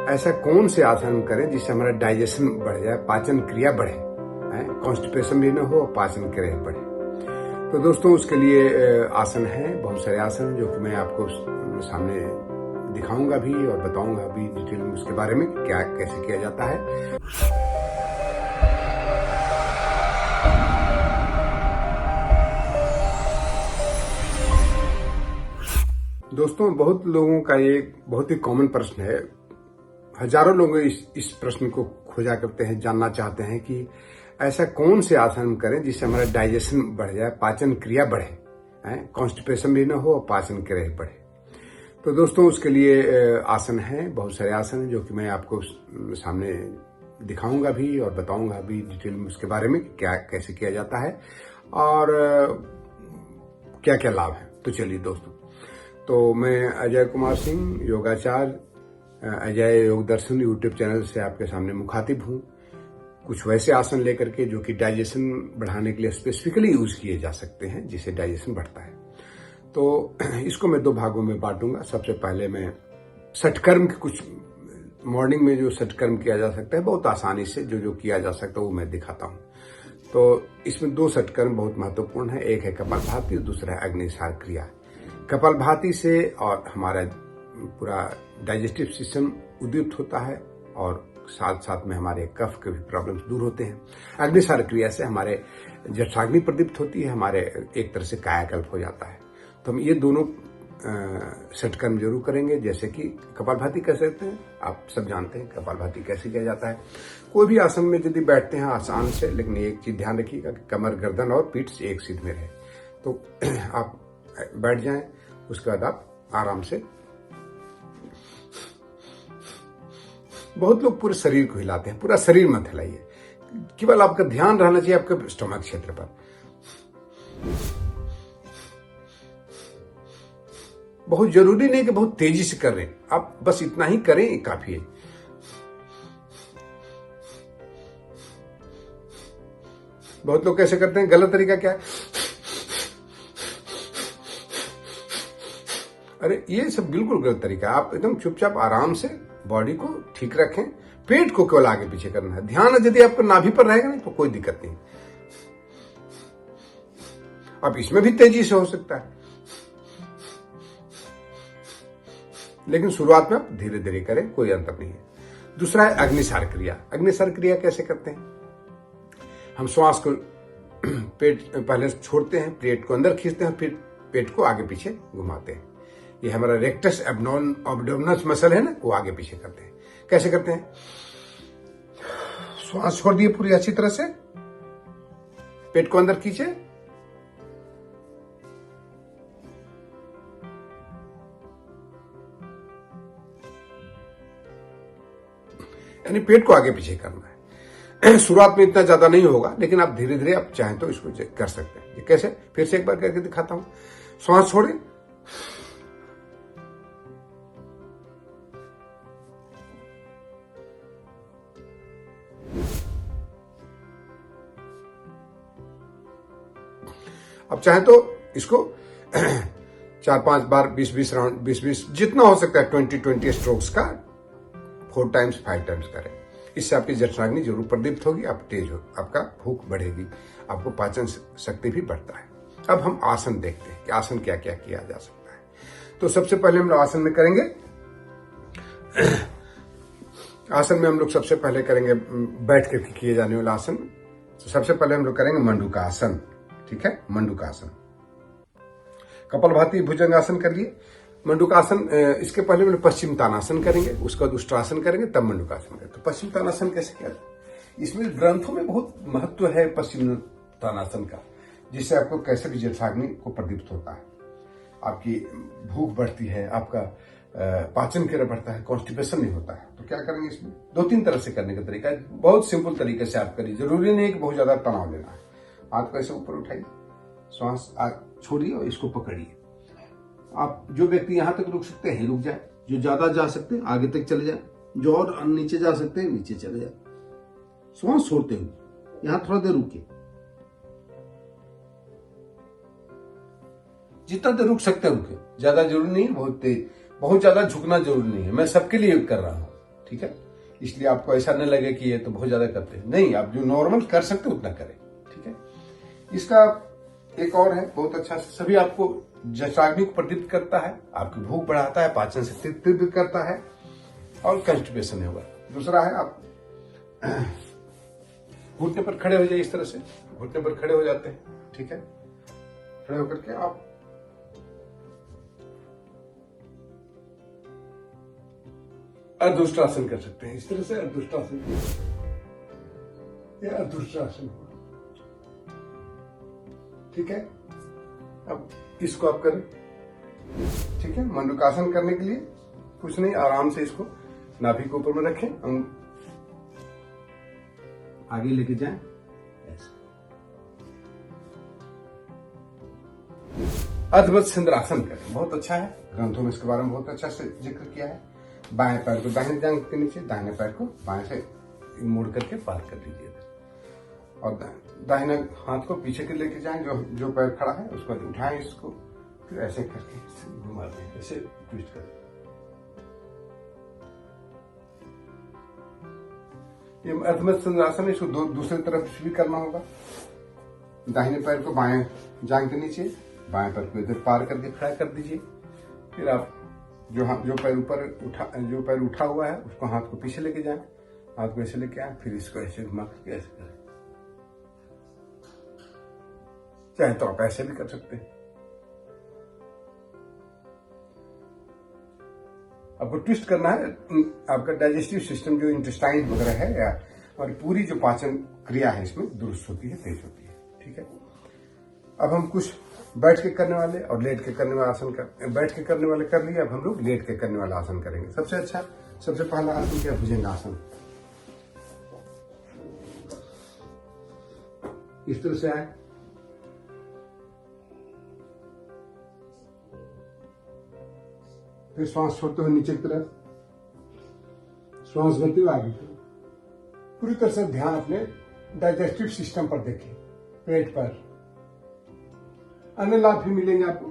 ऐसा कौन से आसन करें जिससे हमारा डाइजेशन बढ़ जाए, पाचन क्रिया बढ़े, कॉन्स्टिपेशन भी ना हो, पाचन क्रिया बढ़े। तो दोस्तों उसके लिए आसन है, बहुत सारे आसन हैं जो कि मैं आपको सामने दिखाऊंगा भी और बताऊंगा भी डिटेल में उसके बारे में क्या कैसे किया जाता है। दोस्तों बहुत लोगों का ये बहुत ही कॉमन प्रश्न है, हजारों लोग इस प्रश्न को खोजा करते हैं, जानना चाहते हैं कि ऐसा कौन से आसन करें जिससे हमारा डाइजेशन बढ़ जाए, पाचन क्रिया बढ़े, कॉन्स्टिपेशन भी ना हो और पाचन क्रिया बढ़े। तो दोस्तों उसके लिए आसन है, बहुत सारे आसन हैं जो कि मैं आपको सामने दिखाऊंगा भी और बताऊंगा भी डिटेल में उसके बारे में क्या कैसे किया जाता है और क्या क्या लाभ है। तो चलिए दोस्तों, तो मैं अजय कुमार सिंह, योगाचार्य, अजय योग दर्शन यूट्यूब चैनल से आपके सामने मुखातिब हूँ। कुछ वैसे आसन लेकर के जो कि डाइजेशन बढ़ाने के लिए स्पेसिफिकली यूज किए जा सकते हैं, जिससे डाइजेशन बढ़ता है। तो इसको मैं दो भागों में बांटूंगा। सबसे पहले मैं षटकर्म के कुछ मॉर्निंग में जो षटकर्म किया जा सकता है बहुत आसानी से, जो किया जा सकता है वो मैं दिखाता हूँ। तो इसमें दो षटकर्म बहुत महत्वपूर्ण है, एक है कपालभाति और दूसरा है अग्निसार क्रिया। कपालभाति से और हमारा पूरा डाइजेस्टिव सिस्टम उद्दीप्त होता है और साथ साथ में हमारे कफ के भी प्रॉब्लम्स दूर होते हैं। अग्निसार क्रिया से हमारे जठराग्नि प्रदीप्त होती है, हमारे एक तरह से कायाकल्प हो जाता है। तो हम ये दोनों षटकर्म जरूर करेंगे। जैसे कि कपालभाति कैसे करते हैं आप सब जानते हैं, कपालभाति कैसे किया जाता है। कोई भी आसन में यदि बैठते हैं आसान से, लेकिन एक चीज ध्यान रखिएगा कि कमर, गर्दन और पीठ एक सीध में रहे। तो आप बैठ जाएं, उसके बाद आप आराम से, बहुत लोग पूरे शरीर को हिलाते हैं, पूरा शरीर मत हिलाइए, केवल आपका ध्यान रहना चाहिए आपके स्टमक क्षेत्र पर। बहुत जरूरी नहीं कि बहुत तेजी से कर रहे हैं, आप बस इतना ही करें काफी है। बहुत लोग कैसे करते हैं, गलत तरीका क्या है, अरे ये सब बिल्कुल गलत तरीका है। आप एकदम चुपचाप आराम से बॉडी को ठीक रखें, पेट को केवल आगे पीछे करना है। ध्यान यदि आपका नाभि पर रहेगा नहीं तो कोई दिक्कत नहीं। अब इसमें भी तेजी से हो सकता है, लेकिन शुरुआत में आप धीरे धीरे करें, कोई अंतर नहीं है। दूसरा है अग्निसार क्रिया। अग्निसार क्रिया कैसे करते हैं, हम श्वास को पेट पहले छोड़ते हैं, पेट को अंदर खींचते हैं, फिर पेट को आगे पीछे घुमाते हैं। ये हमारा रेक्टस एब्डोमिनस मसल है ना, वो आगे पीछे करते हैं। कैसे करते हैं, श्वास छोड़ दिए पूरी अच्छी तरह से, पेट को अंदर खींचे, यानी पेट को आगे पीछे करना है। शुरुआत में इतना ज्यादा नहीं होगा, लेकिन आप धीरे धीरे आप चाहें तो इसको कर सकते हैं। ये कैसे, फिर से एक बार करके दिखाता हूं। श्वास छोड़े, अब चाहे तो इसको 4-5 बार 20-20 राउंड, 20-20 जितना हो सकता है 20-20 स्ट्रोक्स का 4 टाइम्स 5 टाइम्स करें। इससे आपकी जठराग्नि जरूर प्रदीप्त होगी, आप तेज हो, आपका भूख बढ़ेगी, आपको पाचन शक्ति भी बढ़ता है। अब हम आसन देखते हैं कि आसन क्या क्या किया जा सकता है। तो सबसे पहले हम लोग आसन में करेंगे, आसन में हम लोग सबसे पहले करेंगे बैठ कर किए जाने वाला आसन। तो सबसे पहले हम लोग करेंगे मंडूका आसन, ठीक है, मंडूका आसन। कपालभाति भुजंगासन कर लिए, मंडूकासन इसके पहले मैंने पश्चिम तानासन करेंगे, उसका बाद उष्ट्रासन करेंगे, तब मंडूकासन करेंगे। तो पश्चिम तानासन कैसे किया, इसमें ग्रंथों में बहुत महत्व है पश्चिम तानासन का, जिससे आपको कैसे भी जठराग्नि को प्रदीप्त होता है, आपकी भूख बढ़ती है, आपका पाचन क्रिया बढ़ता है, कॉन्स्टिपेशन नहीं होता है। तो क्या करेंगे, इसमें 2-3 तरह से करने का तरीका है, बहुत सिंपल तरीके से आप करिए, जरूरी नहीं है कि बहुत ज्यादा तनाव लेना है। हाथ को ऐसे ऊपर उठाइए, श्वास छोड़िए और इसको पकड़िए। आप जो व्यक्ति यहां तक रुक सकते हैं रुक जाए, जो ज्यादा जा सकते हैं आगे तक चले जाए, जो और नीचे जा सकते हैं नीचे चले जाए। श्वास छोड़ते हुए यहां थोड़ा देर रुकिए, जितना देर रुक सकते हैं रुके, ज्यादा जरूरी नहीं, बहुत तेज, बहुत ज्यादा झुकना जरूरी नहीं है। मैं सबके लिए कर रहा हूं, ठीक है। इसलिए आपको ऐसा न लगे कि ये तो बहुत ज्यादा करते हैं, नहीं, आप जो नॉर्मल कर सकते हो उतना करें, ठीक है। इसका एक और है बहुत अच्छा, सभी आपको जठराग्नि को प्रदीप्त करता है, आपकी भूख बढ़ाता है, पाचन शक्ति तीव्र करता है और कंस्टिपेशन नहीं होगा। दूसरा है आप घुटने पर खड़े हो जाइए, इस तरह से घुटने पर खड़े हो जाते हैं, ठीक है। खड़े होकर के आप अर्धुष्ट्रासन कर सकते हैं, इस तरह से अर्धुष्ट्रासन, ये अर्धुष्ट्रासन हुआ, ठीक है। अब इसको आप करें, ठीक है। मंडूकासन करने के लिए कुछ नहीं, आराम से इसको नाभि के ऊपर में रखें, हम आगे लेके जाएं, अर्धवत सिंद्रासन करें, बहुत अच्छा है, ग्रंथों में इसके बारे में बहुत अच्छा से जिक्र किया है। बाएं पैर को दाहिने जांघ के नीचे, दाहिने पैर को बाएं से मोड़ करके पार कर दीजिए और दाहिने हाथ को पीछे के लेके जाएं, जो पैर खड़ा है उसको उठाएं, इसको फिर ऐसे करके घुमा दें, ऐसे ट्विस्ट करें। ये अर्धवत सिंद्रासन, इसको दूसरी तरफ भी करना होगा। दाहिने पैर को बाएं जांघ के नीचे, बाएं पैर को इधर पार करके खड़ा कर दीजिए। फिर आप जो पैर ऊपर जो पैर उठा हुआ है उसको हाथ को पीछे लेके जाएं, हाथ को ऐसे लेके आए, फिर इसको ऐसे घुमा करके ऐसे करें। चाहे तो आप ऐसे भी कर सकते हैं। आपको ट्विस्ट करना है, आपका डाइजेस्टिव सिस्टम जो इंटेस्टाइन वगैरह है या और पूरी जो पाचन क्रिया है इसमें दुरुस्त होती है, तेज होती है, ठीक है। अब हम कुछ बैठ के करने वाले और लेट के करने वाले आसन बैठ के करने वाले कर लिए, अब हम लोग लेट के करने वाला आसन करेंगे। सबसे पहला आसन क्या, भुजंगासन। इस तरह से आए, फिर श्वास छोड़ते हुए नीचे की तरफ, श्वास भरते हुए आगे की, पूरी तरह से ध्यान अपने डाइजेस्टिव सिस्टम पर देखें, पेट पर। अन्य लाभ भी मिलेंगे आपको,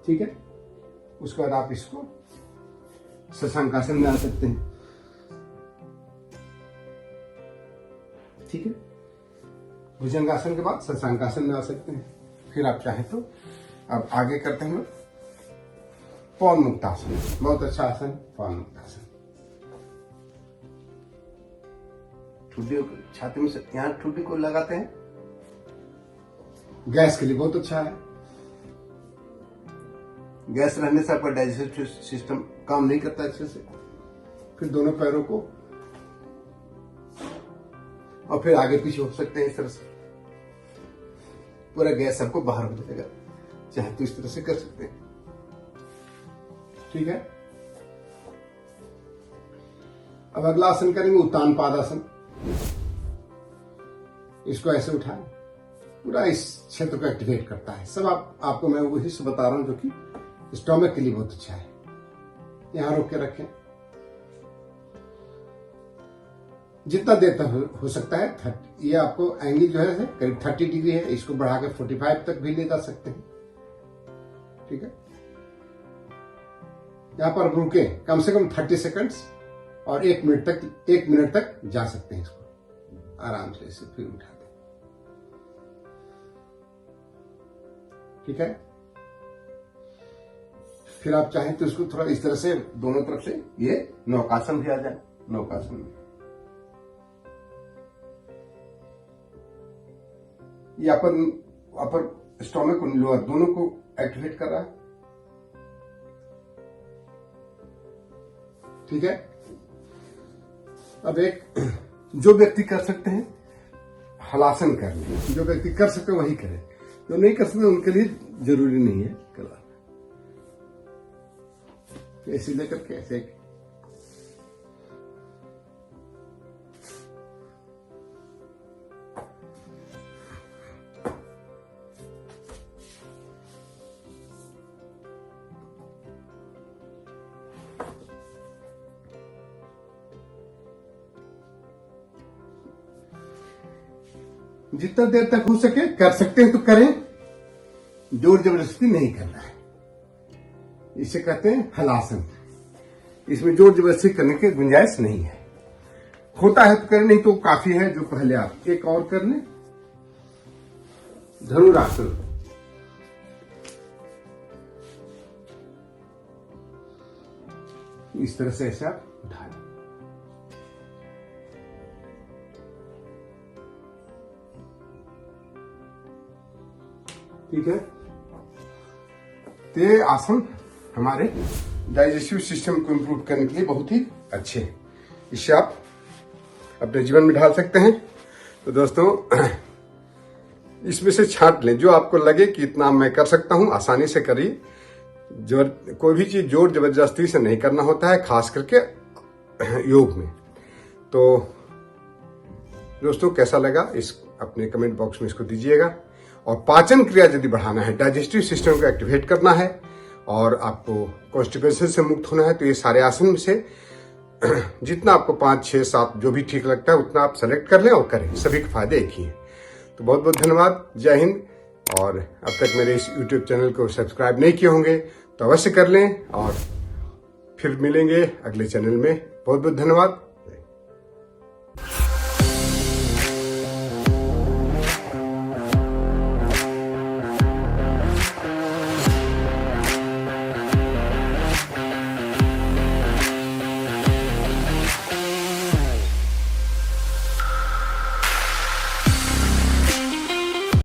ठीक है। उसके बाद आप इसको शशांकासन में आ सकते हैं, ठीक है। भुजंगासन के बाद शशांकासन में आ सकते हैं। फिर आप चाहें तो अब आगे करते हैं पवन मुक्तासन, बहुत अच्छा आसन, पवन मुक्तासन। ठुड्डी छाती में से यहाँ ठुड्डी को लगाते हैं, गैस के लिए बहुत अच्छा है। गैस रहने से आपका डाइजेस्टिव सिस्टम काम नहीं करता अच्छे से। फिर दोनों पैरों को और फिर आगे पीछे हो सकते हैं, इस तरह से पूरा गैस आपको बाहर हो जाएगा। चाहे तो इस तरह से कर सकते हैं, ठीक है। अब अगला आसन करेंगे उत्तान पादासन। इसको ऐसे उठाएं, पूरा इस क्षेत्र को एक्टिवेट करता है। सब आपको मैं वही से बता रहा हूं जो कि स्टोमक के लिए बहुत अच्छा है। यहां रोक के रखें, जितना देर तक हो सकता है। ये आपको एंगल जो है करीब 30 डिग्री है, इसको बढ़ा के 45 तक भी ले जा सकते हैं, ठीक है। यहां पर रुके कम से कम 30 सेकंड्स और 1 मिनट तक जा सकते हैं। इसको आराम से इसे फिर उठा दें, ठीक है। फिर आप चाहें तो इसको थोड़ा इस तरह से दोनों तरफ से ये नौकासन भी आ जाए। नौकासन में ये अपर स्टोमक और लोअर दोनों को एक्टिवेट कर रहा है, ठीक है। अब एक जो व्यक्ति कर सकते हैं हलासन कर लें, जो व्यक्ति कर सकते हैं वही करें, जो नहीं कर सकते उनके लिए जरूरी नहीं है करना। ऐसे लेकर के ऐसे जितना देर तक हो सके कर सकते हैं तो करें, जोर जबरदस्ती नहीं करना है, इसे कहते हैं हलासन। इसमें जोर जबरदस्ती करने की गुंजाइश नहीं है। होता है तो करें, नहीं तो काफी है जो पहले आप एक और कर लें। धनुरासन। इस तरह से ऐसे आप उठा लें। ठीक है। ये आसन हमारे डाइजेस्टिव सिस्टम को इंप्रूव करने के लिए बहुत ही अच्छे हैं। इससे आप अपने जीवन में ढाल सकते हैं। तो दोस्तों, इसमें से छांट लें जो आपको लगे कि इतना मैं कर सकता हूं, आसानी से करिए। कोई भी चीज जोर जबरदस्ती से नहीं करना होता है, खास करके योग में। तो दोस्तों, कैसा लगा इस अपने कमेंट बॉक्स में इसको दीजिएगा। और पाचन क्रिया यदि बढ़ाना है, डाइजेस्टिव सिस्टम को एक्टिवेट करना है और आपको कॉन्स्टिपेशन से मुक्त होना है, तो ये सारे आसन में से जितना आपको 5, 6, 7 जो भी ठीक लगता है उतना आप सेलेक्ट कर लें और करें। सभी के फायदे एक ही हैं। तो बहुत बहुत धन्यवाद। जय हिंद। और अब तक मेरे इस YouTube चैनल को सब्सक्राइब नहीं किए होंगे तो अवश्य कर लें, और फिर मिलेंगे अगले चैनल में। बहुत बहुत धन्यवाद।